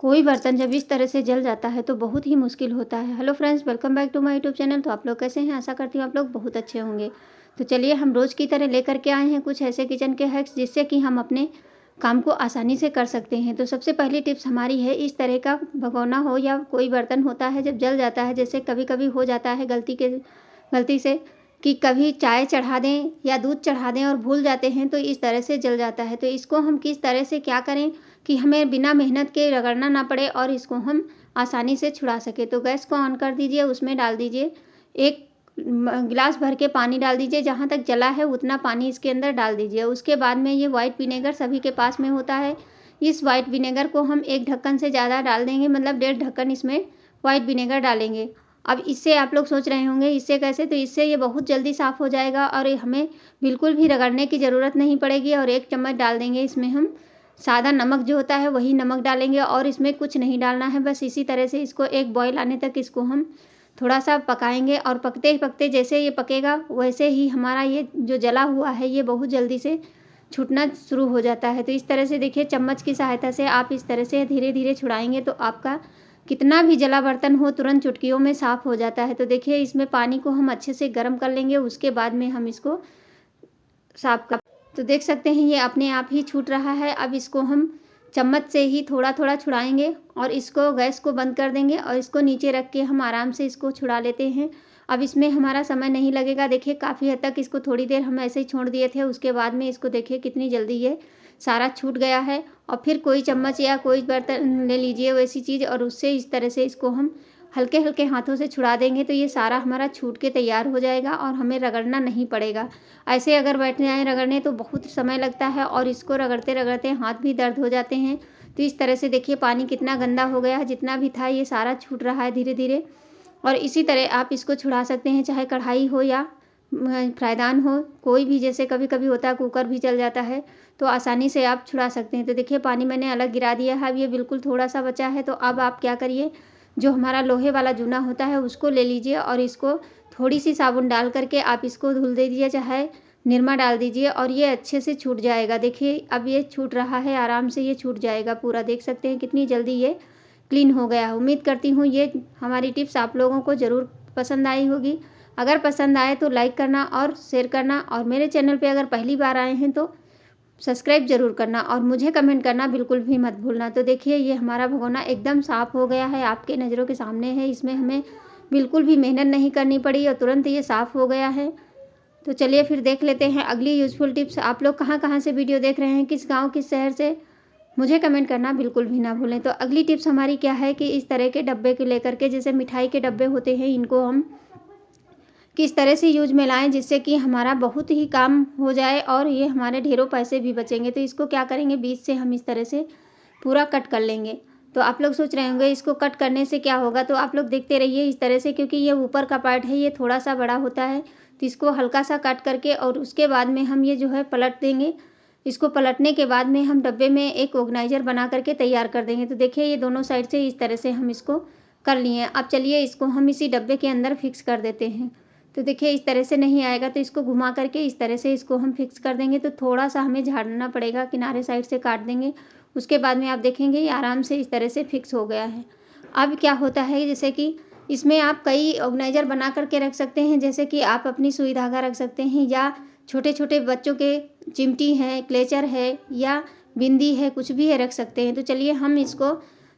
कोई बर्तन जब इस तरह से जल जाता है तो बहुत ही मुश्किल होता है। Hello friends, welcome back to my YouTube channel. तो आप लोग कैसे हैं? आशा करती हूँ आप लोग बहुत अच्छे होंगे। तो चलिए हम रोज़ की तरह लेकर के आए हैं कुछ ऐसे किचन के हैक्स जिससे कि हम अपने काम को आसानी से कर सकते हैं। तो सबसे पहली टिप्स हमारी है, इस तरह का भगोना हो या कोई बर्तन होता है जब जल जाता है, जैसे कभी कभी हो जाता है गलती से कि कभी चाय चढ़ा दें या दूध चढ़ा दें और भूल जाते हैं तो इस तरह से जल जाता है। तो इसको हम किस तरह से क्या करें कि हमें बिना मेहनत के रगड़ना ना पड़े और इसको हम आसानी से छुड़ा सके। तो गैस को ऑन कर दीजिए, उसमें डाल दीजिए एक गिलास भर के पानी डाल दीजिए, जहाँ तक जला है उतना पानी इसके अंदर डाल दीजिए। उसके बाद में ये वाइट विनेगर सभी के पास में होता है, इस वाइट विनेगर को हम एक ढक्कन से ज़्यादा डाल देंगे, मतलब 1.5 ढक्कन इसमें वाइट विनेगर डालेंगे। अब इससे आप लोग सोच रहे होंगे इससे कैसे, तो इससे ये बहुत जल्दी साफ़ हो जाएगा और हमें बिल्कुल भी रगड़ने की ज़रूरत नहीं पड़ेगी। और 1 चम्मच डाल देंगे इसमें हम सादा नमक, जो होता है वही नमक डालेंगे और इसमें कुछ नहीं डालना है। बस इसी तरह से इसको एक बॉयल आने तक इसको हम थोड़ा सा पकाएंगे और पकते पकते जैसे ये पकेगा वैसे ही हमारा ये जो जला हुआ है ये बहुत जल्दी से छूटना शुरू हो जाता है। तो इस तरह से देखिए, चम्मच की सहायता से आप इस तरह से धीरे धीरे छुड़ाएंगे तो आपका कितना भी जला बर्तन हो तुरंत चुटकियों में साफ़ हो जाता है। तो देखिए, इसमें पानी को हम अच्छे से गर्म कर लेंगे, उसके बाद में हम इसको साफ कर, तो देख सकते हैं ये अपने आप ही छूट रहा है। अब इसको हम चम्मच से ही थोड़ा थोड़ा छुड़ाएंगे और इसको गैस को बंद कर देंगे और इसको नीचे रख के हम आराम से इसको छुड़ा लेते हैं। अब इसमें हमारा समय नहीं लगेगा। देखिए, काफ़ी हद तक इसको थोड़ी देर हम ऐसे ही छोड़ दिए थे, उसके बाद में इसको देखिए कितनी जल्दी ये सारा छूट गया है। और फिर कोई चम्मच या कोई बर्तन ले लीजिए वैसी चीज़ और उससे इस तरह से इसको हम हल्के हल्के हाथों से छुड़ा देंगे तो ये सारा हमारा छूट के तैयार हो जाएगा और हमें रगड़ना नहीं पड़ेगा। ऐसे अगर बैठ जाएँ रगड़ने तो बहुत समय लगता है और इसको रगड़ते रगड़ते हाथ भी दर्द हो जाते हैं। तो इस तरह से देखिए पानी कितना गंदा हो गया है, जितना भी था ये सारा छूट रहा है धीरे धीरे। और इसी तरह आप इसको छुड़ा सकते हैं, चाहे कढ़ाई हो या फ्रायदान हो, कोई भी। जैसे कभी कभी होता है कुकर भी जल जाता है तो आसानी से आप छुड़ा सकते हैं। तो देखिए पानी मैंने अलग गिरा दिया है, अब ये बिल्कुल थोड़ा सा बचा है। तो अब आप क्या करिए, जो हमारा लोहे वाला जूना होता है उसको ले लीजिए और इसको थोड़ी सी साबुन डाल करके आप इसको धुल दे दीजिए, चाहे निरमा डाल दीजिए और ये अच्छे से छूट जाएगा। देखिए अब ये छूट रहा है, आराम से ये छूट जाएगा पूरा। देख सकते हैं कितनी जल्दी ये क्लीन हो गया है। उम्मीद करती हूँ ये हमारी टिप्स आप लोगों को ज़रूर पसंद आई होगी। अगर पसंद आए तो लाइक करना और शेयर करना, और मेरे चैनल पे अगर पहली बार आए हैं तो सब्सक्राइब ज़रूर करना और मुझे कमेंट करना बिल्कुल भी मत भूलना। तो देखिए ये हमारा भगोना एकदम साफ़ हो गया है, आपके नज़रों के सामने है। इसमें हमें बिल्कुल भी मेहनत नहीं करनी पड़ी और तुरंत ये साफ़ हो गया है। तो चलिए फिर देख लेते हैं अगली यूज़फुल टिप्स। आप लोग कहाँ कहाँ से वीडियो देख रहे हैं, किस गाँव किस शहर से, मुझे कमेंट करना बिल्कुल भी ना भूलें। तो अगली टिप्स हमारी क्या है कि इस तरह के डब्बे को लेकर के, जैसे मिठाई के डब्बे होते हैं, इनको हम किस तरह से यूज में लाएं जिससे कि हमारा बहुत ही काम हो जाए और ये हमारे ढेरों पैसे भी बचेंगे। तो इसको क्या करेंगे, बीच से हम इस तरह से पूरा कट कर लेंगे। तो आप लोग सोच रहे होंगे इसको कट करने से क्या होगा, तो आप लोग देखते रहिए इस तरह से, क्योंकि ये ऊपर का पार्ट है ये थोड़ा सा बड़ा होता है। तो इसको हल्का सा कट करके और उसके बाद में हम ये जो है पलट देंगे। इसको पलटने के बाद में हम डब्बे में एक ऑर्गेनाइजर बना करके तैयार कर देंगे। तो देखिए ये दोनों साइड से इस तरह से हम इसको कर लिए। अब चलिए इसको हम इसी डब्बे के अंदर फिक्स कर देते हैं। तो देखिए इस तरह से नहीं आएगा तो इसको घुमा करके इस तरह से इसको हम फिक्स कर देंगे। तो थोड़ा सा हमें झाड़ना पड़ेगा, किनारे साइड से काट देंगे। उसके बाद में आप देखेंगे ये आराम से इस तरह से फिक्स हो गया है। अब क्या होता है, जैसे कि इसमें आप कई ऑर्गेनाइजर बना करके रख सकते हैं, जैसे कि आप अपनी सुई धागा रख सकते हैं या छोटे छोटे बच्चों के चिमटी है, क्लेचर है या बिंदी है, कुछ भी है रख सकते हैं। तो चलिए हम इसको,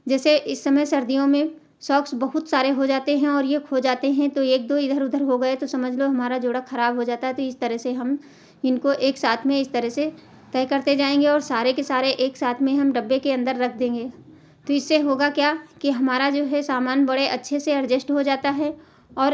जैसे इस समय सर्दियों में सॉक्स बहुत सारे हो जाते हैं और ये खो जाते हैं, तो एक दो इधर उधर हो गए तो समझ लो हमारा जोड़ा ख़राब हो जाता है। तो इस तरह से हम इनको एक साथ में इस तरह से तय करते जाएंगे और सारे के सारे एक साथ में हम डब्बे के अंदर रख देंगे। तो इससे होगा क्या कि हमारा जो है सामान बड़े अच्छे से एडजस्ट हो जाता है और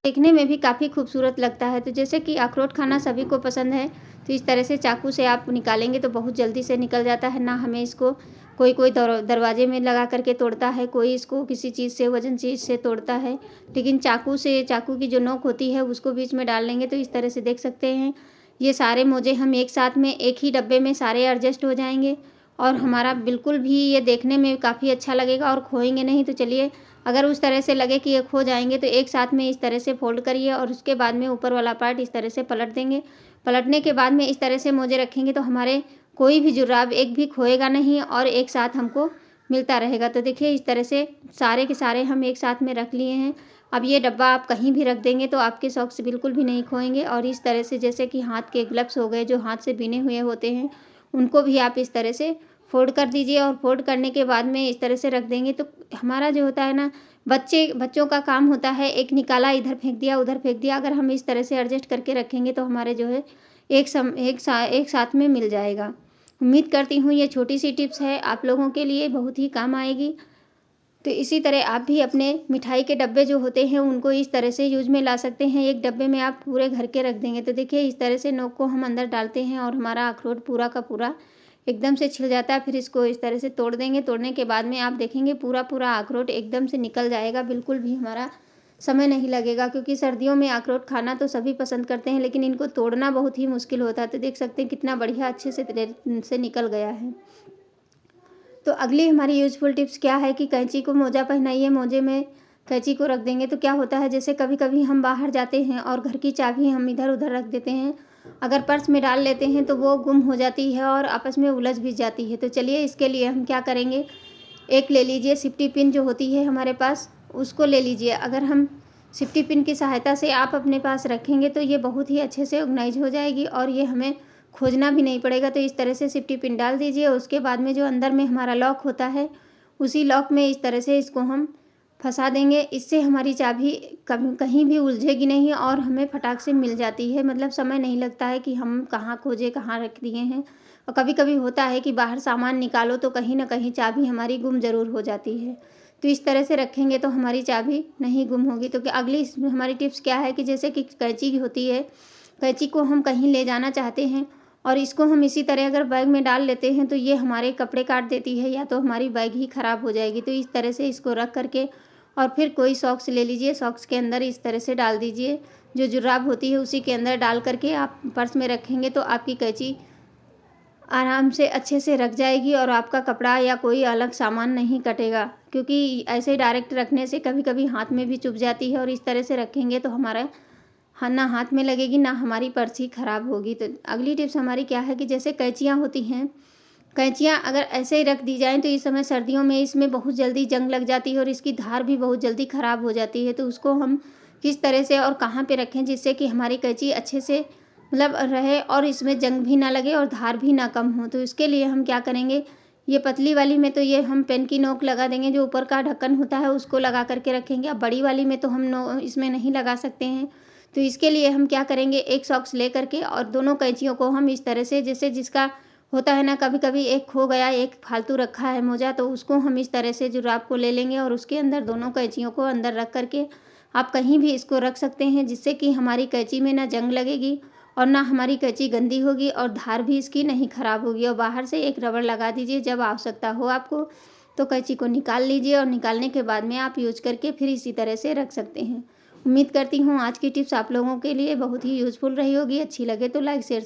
देखने में भी काफ़ी खूबसूरत लगता है। तो जैसे कि अखरोट खाना सभी को पसंद है, तो इस तरह से चाकू से आप निकालेंगे तो बहुत जल्दी से निकल जाता है। ना हमें इसको कोई कोई दरवाजे में लगा करके तोड़ता है, कोई इसको किसी चीज़ से, वजन चीज़ से तोड़ता है, लेकिन चाकू से, चाकू की जो नोक होती है उसको बीच में डाल लेंगे तो इस तरह से देख सकते हैं ये सारे मोजे हम एक साथ में एक ही डब्बे में सारे एडजस्ट हो जाएंगे और हमारा बिल्कुल भी ये देखने में काफ़ी अच्छा लगेगा और खोएंगे नहीं। तो चलिए, अगर उस तरह से लगे कि ये खो जाएंगे तो एक साथ में इस तरह से फोल्ड करिए और उसके बाद में ऊपर वाला पार्ट इस तरह से पलट देंगे। पलटने के बाद में इस तरह से मोजे रखेंगे तो हमारे कोई भी जुराब एक भी खोएगा नहीं और एक साथ हमको मिलता रहेगा। तो देखिए इस तरह से सारे के सारे हम एक साथ में रख लिए हैं। अब ये डब्बा आप कहीं भी रख देंगे तो आपके सॉक्स बिल्कुल भी नहीं खोएंगे। और इस तरह से जैसे कि हाथ के ग्लव्स हो गए जो हाथ से बिने हुए होते हैं, उनको भी आप इस तरह से फोल्ड कर दीजिए। और फोल्ड करने के बाद में इस तरह से रख देंगे तो हमारा जो होता है ना, बच्चों का काम होता है एक निकाला इधर फेंक दिया उधर फेंक दिया। अगर हम इस तरह से एडजस्ट करके रखेंगे तो हमारे जो है एक साथ में मिल जाएगा। उम्मीद करती हूँ ये छोटी सी टिप्स है आप लोगों के लिए बहुत ही काम आएगी। तो इसी तरह आप भी अपने मिठाई के डब्बे जो होते हैं उनको इस तरह से यूज में ला सकते हैं। एक डब्बे में आप पूरे घर के रख देंगे तो देखिए इस तरह से नोक को हम अंदर डालते हैं और हमारा अखरोट पूरा का पूरा एकदम से छिल जाता है। फिर इसको इस तरह से तोड़ देंगे। तोड़ने के बाद में आप देखेंगे पूरा पूरा अखरोट एकदम से निकल जाएगा। बिल्कुल भी हमारा समय नहीं लगेगा, क्योंकि सर्दियों में अखरोट खाना तो सभी पसंद करते हैं लेकिन इनको तोड़ना बहुत ही मुश्किल होता है। तो देख सकते हैं कितना बढ़िया अच्छे से निकल गया है। तो अगली हमारी यूजफुल टिप्स क्या है कि कैंची को मोजा पहनाइए। मोजे में कैंची को रख देंगे तो क्या होता है, जैसे कभी कभी हम बाहर जाते हैं और घर की चाबी हम इधर उधर रख देते हैं, अगर पर्स में डाल लेते हैं तो वो गुम हो जाती है और आपस में उलझ भी जाती है। तो चलिए इसके लिए हम क्या करेंगे, एक ले लीजिए सिफ्टी पिन जो होती है हमारे पास, उसको ले लीजिए। अगर हम सिफ्टी पिन की सहायता से आप अपने पास रखेंगे तो ये बहुत ही अच्छे से ऑर्गेनाइज हो जाएगी और ये हमें खोजना भी नहीं पड़ेगा। तो इस तरह से सिफ्टी पिन डाल दीजिए। उसके बाद में जो अंदर में हमारा लॉक होता है उसी लॉक में इस तरह से इसको हम फंसा देंगे। इससे हमारी चाबी कहीं भी उलझेगी नहीं और हमें फटाक से मिल जाती है। मतलब समय नहीं लगता है कि हम कहाँ खोजे कहाँ रख दिए हैं। और कभी कभी होता है कि बाहर सामान निकालो तो कहीं ना कहीं चाबी हमारी गुम ज़रूर हो जाती है। तो इस तरह से रखेंगे तो हमारी चाबी नहीं गुम होगी। तो अगली हमारी टिप्स क्या है कि जैसे कि कैंची होती है, कैंची को हम कहीं ले जाना चाहते हैं और इसको हम इसी तरह अगर बैग में डाल लेते हैं तो ये हमारे कपड़े काट देती है या तो हमारी बैग ही ख़राब हो जाएगी। तो इस तरह से इसको रख करके और फिर कोई सॉक्स ले लीजिए, सॉक्स के अंदर इस तरह से डाल दीजिए, जो जुराब होती है उसी के अंदर डाल करके आप पर्स में रखेंगे तो आपकी कैंची आराम से अच्छे से रख जाएगी और आपका कपड़ा या कोई अलग सामान नहीं कटेगा। क्योंकि ऐसे डायरेक्ट रखने से कभी कभी हाथ में भी चुभ जाती है और इस तरह से रखेंगे तो हमारा ना हाथ में लगेगी ना हमारी पर्स ही ख़राब होगी। तो अगली टिप्स हमारी क्या है कि जैसे कैंचियाँ होती हैं, कैंचियाँ अगर ऐसे ही रख दी जाएँ तो इस समय सर्दियों में इसमें बहुत जल्दी जंग लग जाती है और इसकी धार भी बहुत जल्दी ख़राब हो जाती है। तो उसको हम किस तरह से और कहाँ पे रखें जिससे कि हमारी कैंची अच्छे से मतलब रहे और इसमें जंग भी ना लगे और धार भी ना कम हो। तो इसके लिए हम क्या करेंगे, ये पतली वाली में तो ये हम पेन की नोक लगा देंगे, जो ऊपर का ढक्कन होता है उसको लगा करके रखेंगे। अब बड़ी वाली में तो हम इसमें नहीं लगा सकते हैं। तो इसके लिए हम क्या करेंगे, एक सॉक्स ले करके और दोनों कैंचियों को हम इस तरह से, जैसे जिसका होता है ना कभी कभी एक खो गया एक फालतू रखा है मोजा, तो उसको हम इस तरह से जुराब को ले लेंगे और उसके अंदर दोनों कैंचियों को अंदर रख करके आप कहीं भी इसको रख सकते हैं, जिससे कि हमारी कैंची में ना जंग लगेगी और ना हमारी कैंची गंदी होगी और धार भी इसकी नहीं ख़राब होगी। और बाहर से एक रबड़ लगा दीजिए, जब आवश्यकता हो आपको तो कैंची को निकाल लीजिए और निकालने के बाद में आप यूज करके फिर इसी तरह से रख सकते हैं। उम्मीद करती हूँ आज की टिप्स आप लोगों के लिए बहुत ही यूज़फुल रही होगी। अच्छी लगे तो लाइक शेयर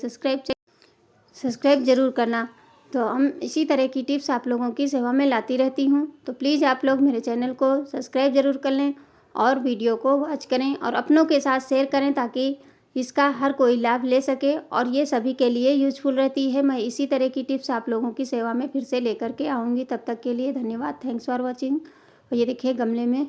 सब्सक्राइब ज़रूर करना। तो हम इसी तरह की टिप्स आप लोगों की सेवा में लाती रहती हूँ। तो प्लीज़ आप लोग मेरे चैनल को सब्सक्राइब ज़रूर कर लें और वीडियो को वॉच करें और अपनों के साथ शेयर करें ताकि इसका हर कोई लाभ ले सके और ये सभी के लिए यूज़फुल रहती है। मैं इसी तरह की टिप्स आप लोगों की सेवा में फिर से लेकर के आऊँगी। तब तक के लिए धन्यवाद। Thanks for watching. और ये देखिए गमले में